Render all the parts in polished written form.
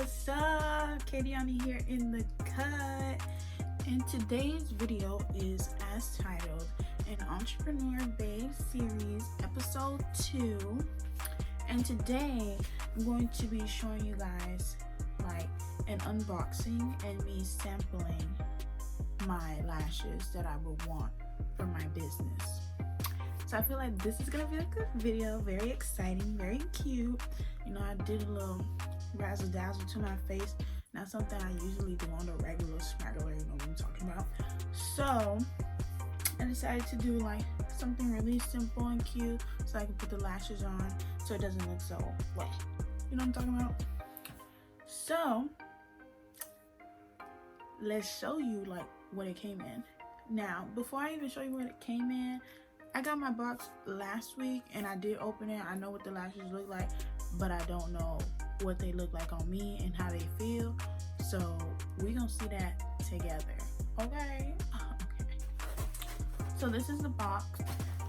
what's up? KDiani here in the cut, and today's video is as titled an Entrepreneur Babe Series episode 2. And today I'm going to be showing you guys like an unboxing and me sampling my lashes that I would want for my business. So I feel like this is gonna be a good video, very exciting, very cute. You know, I did a little razzle dazzle to my face, not something I usually do on the regular smaggler, you know what I'm talking about. So I decided to do like something really simple and cute so I can put the lashes on so it doesn't look so wet. You know what I'm talking about? So let's show you like what it came in. Now, before I even show you what it came in, I got my box last week and I did open it. I know what the lashes look like, but I don't know what they look like on me and how they feel. So we're gonna see that together. Okay. So this is the box.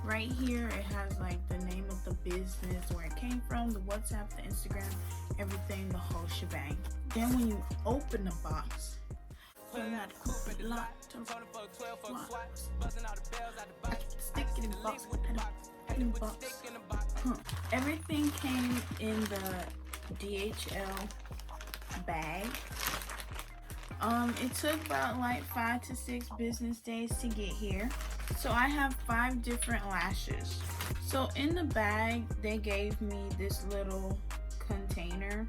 Right here it has like the name of the business, where it came from, the WhatsApp, the Instagram, everything, the whole shebang. Then when you open the box, everything came in the DHL bag. It took about like 5 to 6 business days to get here. So I have 5 different lashes. So in the bag they gave me this little container.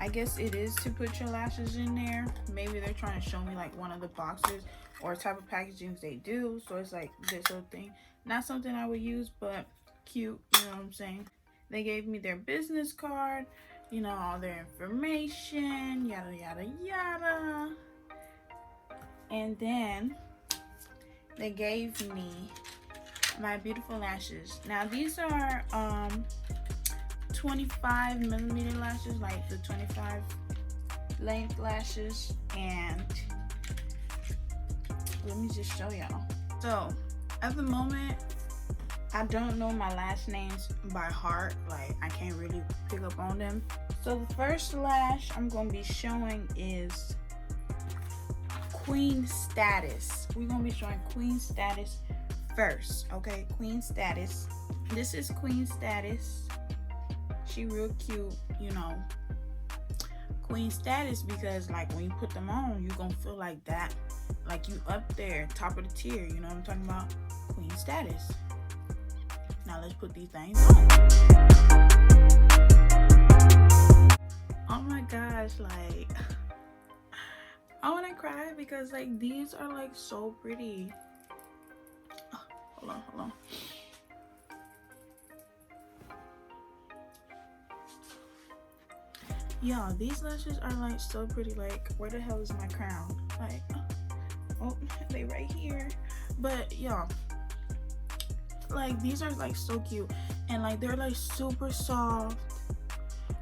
I guess it is to put your lashes in there. Maybe they're trying to show me like one of the boxes or type of packaging they do. So it's like this little thing. Not something I would use, but cute, you know what I'm saying? They gave me their business card, you know, all their information, yada, yada, yada. And then they gave me my beautiful lashes. Now these are 25 millimeter lashes, like the 25 length lashes. And let me just show y'all. So at the moment I don't know my last names by heart, like I can't really pick up on them. So the first lash I'm gonna be showing is Queen Status. We're gonna be showing Queen Status first, okay? Queen Status. This is Queen Status. She real cute, you know. Queen Status, because like when you put them on, you're gonna feel like that, like you up there, top of the tier, you know what I'm talking about? Queen Status. Now let's put these things on. Oh my gosh, like I wanna cry because like these are like so pretty. Oh, hold on. Y'all, these lashes are like so pretty. Like, where the hell is my crown? Like, oh, they right here. But y'all, like these are like so cute, and like they're like super soft,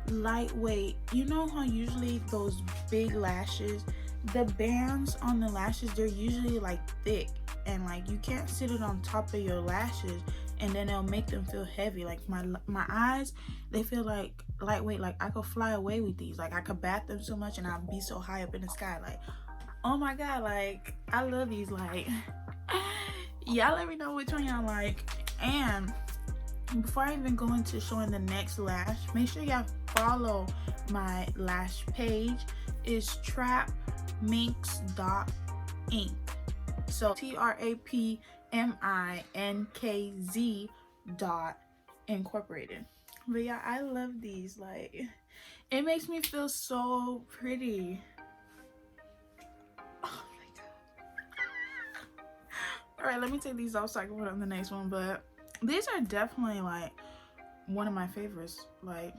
lightweight. You know how usually those big lashes, the bands on the lashes, they're usually like thick, and like you can't sit it on top of your lashes and then it'll make them feel heavy. Like my eyes, they feel like lightweight. Like I could fly away with these. Like I could bat them so much and I'd be so high up in the sky. Like, oh my god, like I love these. Like y'all let me know which one y'all like. And before I even go into showing the next lash, make sure y'all follow my lash page. It's trapminks.inc. So trapminkz.incorporated. But yeah, I love these. Like, it makes me feel so pretty. Oh my god. All right, let me take these off so I can put on the next one. But these are definitely like one of my favorites. Like,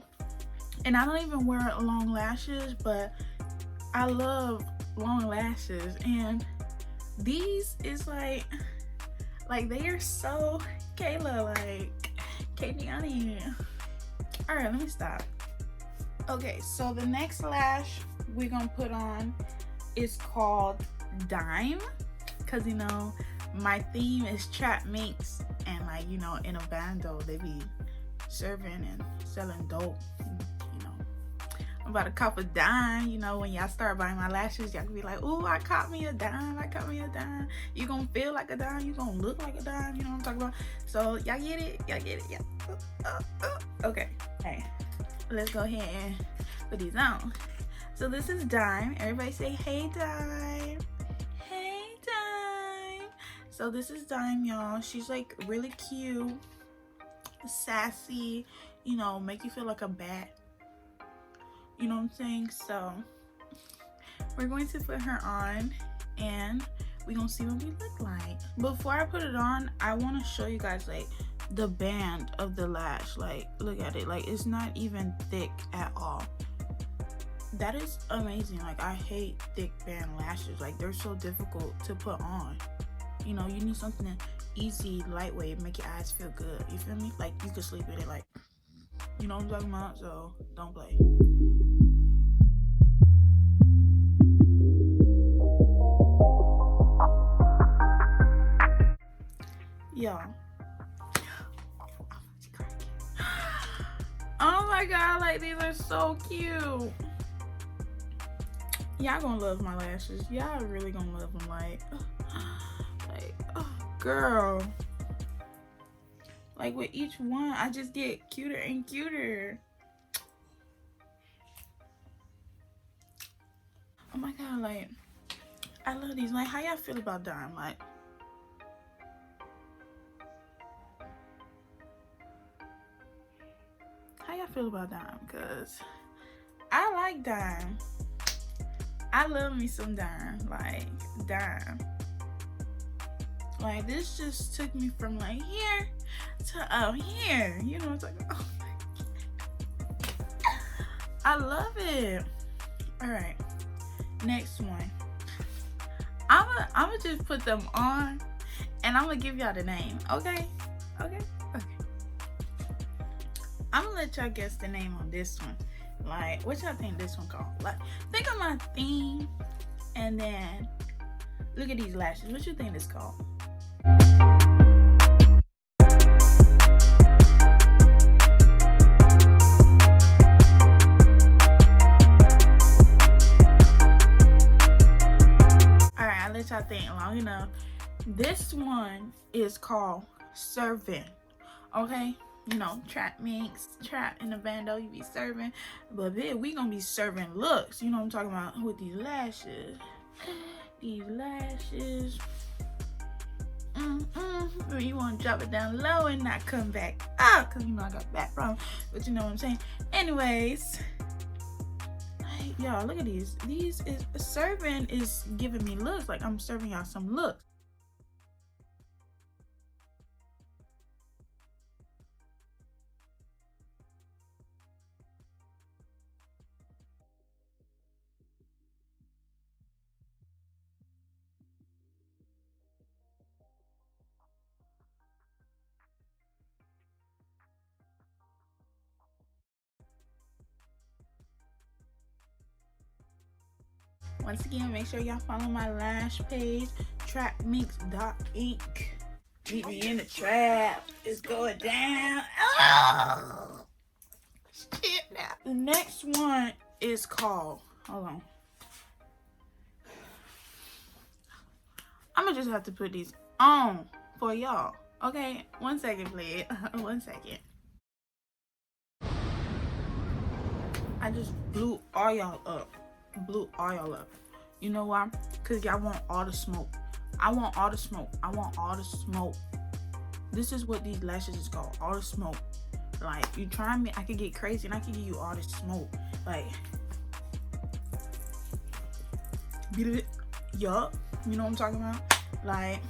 and I don't even wear long lashes, but I love long lashes, and these is like they are so Kayla, like KDiani. All right, let me stop. Okay, so the next lash we're gonna put on is called Dime, because you know my theme is trap minks, and like, you know, in a bando they be serving and selling dope, you know. I'm about to cop a dime. You know, when y'all start buying my lashes, y'all can be like, ooh, I caught me a dime. I caught me a dime. You gonna feel like a dime. You gonna look like a dime. You know what I'm talking about? So y'all get it? Y'all get it? Yeah. Okay. Hey, let's go ahead and put these on. So this is Dime. Everybody say, hey, Dime. Hey, Dime. So this is Dime, y'all. She's like really cute, sassy, you know, make you feel like a bat. You know what I'm saying? So we're going to put her on and we're gonna see what we look like. Before I put it on, I want to show you guys like the band of the lash. Like, look at it. Like, it's not even thick at all. That is amazing. Like, I hate thick band lashes. Like, they're so difficult to put on. You know, you need something easy, lightweight, make your eyes feel good. You feel me? Like, you could sleep with it. Like, you know what I'm talking about? So don't play. Y'all. Oh my god, like, these are so cute. Y'all gonna love my lashes. Y'all really gonna love them. Like, oh, girl. Like, with each one, I just get cuter and cuter. Oh my god, like, I love these. Like, how y'all feel about Dime? Like, how y'all feel about Dime? Because I like Dime. I love me some Dime. Like, Dime. Like, this just took me from like here to up here. You know what I'm talking about? Oh my god. I love it. Alright. Next one. I'ma just put them on and I'm gonna give y'all the name. Okay? Okay? Okay. I'm gonna let y'all guess the name on this one. Like, what y'all think this one called? Like, think of my theme and then look at these lashes. What you think this called? Alright, I'll let y'all think long enough. This one is called Surfeit. Okay? You know, trap minks, trap in the bando, you be serving. But then we gonna be serving looks. You know what I'm talking about with these lashes. These lashes. You want to drop it down low and not come back up, because you know I got back problems, but you know what I'm saying. Anyways, like, y'all, look at these. These is serving is giving me looks. Like, I'm serving y'all some looks. Once again, make sure y'all follow my lash page, trapminks.inc. Meet me in the trap. It's going down. Oh, shit now. The next one is called, hold on. I'm gonna just have to put these on for y'all. Okay, 1 second, please. 1 second. I just blew all y'all up. Blew all y'all up. You know why? Because y'all want all the smoke. I want all the smoke. I want all the smoke. This is what these lashes is called. All the smoke. Like, you try me, I could get crazy and I can give you all the smoke. Like, yup. You know what I'm talking about? Like,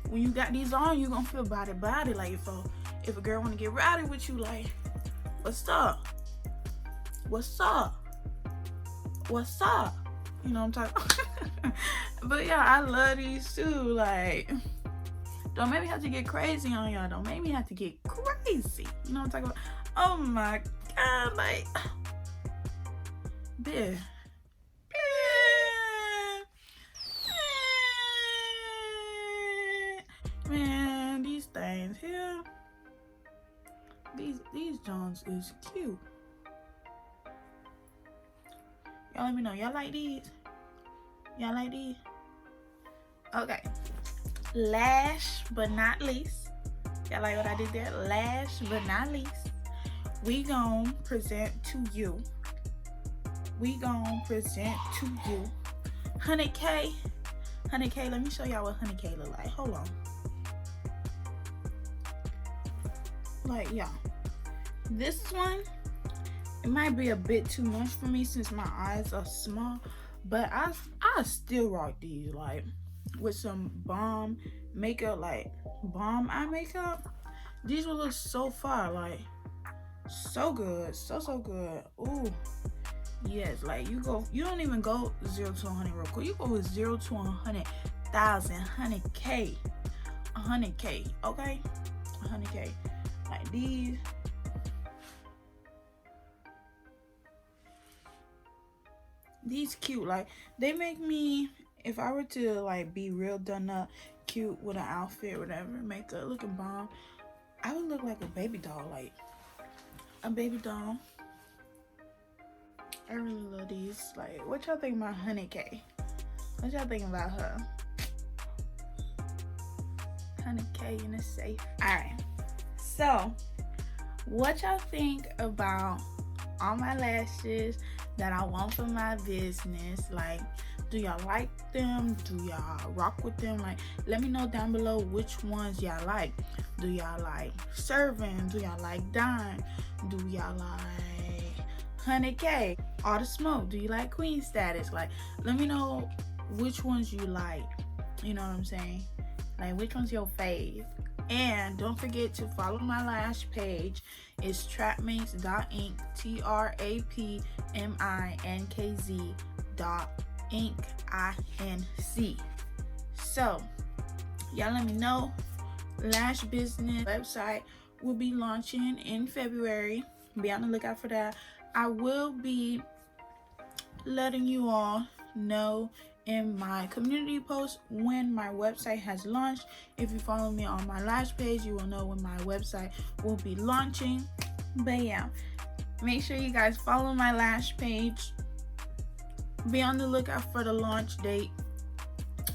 when you got these on, you gonna feel body. Like, if a girl wanna get rowdy with you, like, what's up? What's up? What's up? You know what I'm talking about? But yeah, I love these too. Like, don't make me have to get crazy on y'all. Don't make me have to get crazy. You know what I'm talking about? Oh my god, like, bitch. Man, these things here, these Jones is cute. Y'all let me know. Y'all like these? Y'all like these? Okay. Last but not least. Y'all like what I did there? Last but not least. We gon' present to you. 100K. 100K. Let me show y'all what 100K look like. Hold on. Like, yeah. This one, it might be a bit too much for me since my eyes are small, but I still rock these, like, with some bomb makeup, like bomb eye makeup. These will look so far, like, so good, so good. Ooh, yes, like you don't even go 0 to 100 real quick. You go with 0 to 100,000, 100K, 100K, okay, 100K. Like these cute, like they make me, if I were to like be real done up cute with an outfit, whatever, makeup, looking bomb, I would look like a baby doll, like a baby doll. I really love these. Like, what y'all think about 100K? What y'all think about her? 100K in a safe. Alright, so what y'all think about all my lashes that I want for my business? Like, do y'all like them? Do y'all rock with them? Like, let me know down below which ones y'all like. Do y'all like serving? Do y'all like dime? Do y'all like 100K? All the smoke? Do you like queen status? Like, let me know which ones you like. You know what I'm saying? Like, which one's your fave? And don't forget to follow my lash page. It's trapminks.inc, trapminkz.inc. So y'all let me know. Lash business website will be launching in February. Be on the lookout for that. I will be letting you all know in my community post when my website has launched. If you follow me on my lash page, you will know when my website will be launching. But yeah, make sure you guys follow my lash page. Be on the lookout for the launch date,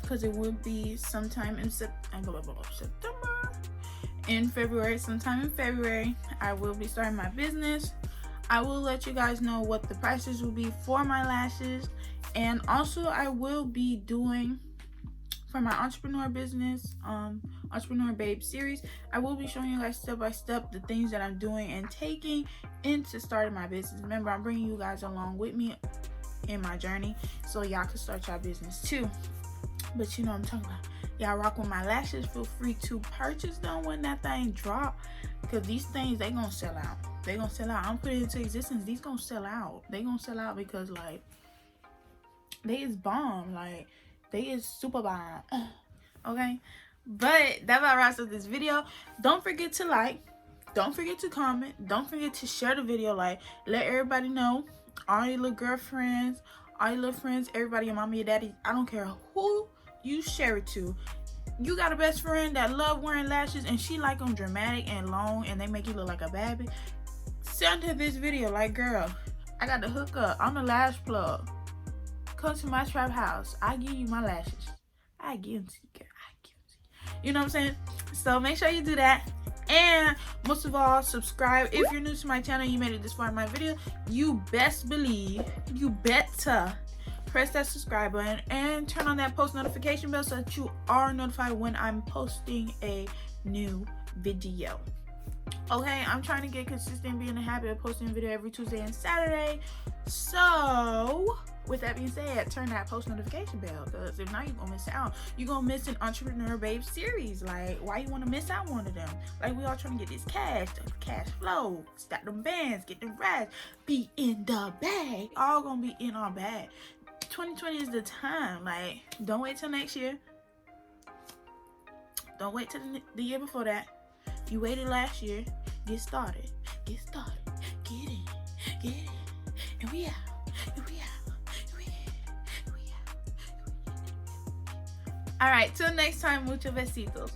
because it will be sometime in September. In February, sometime in February, I will be starting my business. I will let you guys know what the prices will be for my lashes. And also I will be doing, for my entrepreneur business, Entrepreneur Babe series, I will be showing you guys step by step the things that I'm doing and taking into starting my business. Remember, I'm bringing you guys along with me in my journey so y'all can start your business too. But you know what I'm talking about. Y'all rock with my lashes. Feel free to purchase them when that thing drop, because these things, they gonna sell out. They gonna sell out. I'm putting it into existence. These gonna sell out. They gonna sell out because, like, they is bomb. Like, they is super bomb. Okay, but that about wraps up this video. Don't forget to like, don't forget to comment, don't forget to share the video. Like, let everybody know, all your little girlfriends, all your little friends, everybody, your mama, your daddy, I don't care who you share it to. You got a best friend that love wearing lashes and she like them dramatic and long and they make you look like a baby. Send her this video like, girl, I got the hookup. I'm the lash plug. Come to my trap house. I give you my lashes. I give them to you, girl. I give them to you. You know what I'm saying? So make sure you do that. And most of all, subscribe. If you're new to my channel, you made it this far in my video, you best believe, you better press that subscribe button and turn on that post notification bell so that you are notified when I'm posting a new video. Okay, I'm trying to get consistent, be in the habit of posting a video every Tuesday and Saturday. So with that being said, turn that post notification bell, because if not, you're gonna miss out. You're gonna miss an Entrepreneur Babe series. Like, why you want to miss out one of them? Like, we all trying to get this cash flow, stack them bands, get them racks, be in the bag. All gonna be in our bag. 2020 is the time. Like, don't wait till next year. Don't wait till the year before that. You waited last year. Get started. Get started. Get in. Get in. And we out. And we out. And we out. And we out. All right. Till next time. Muchos besitos.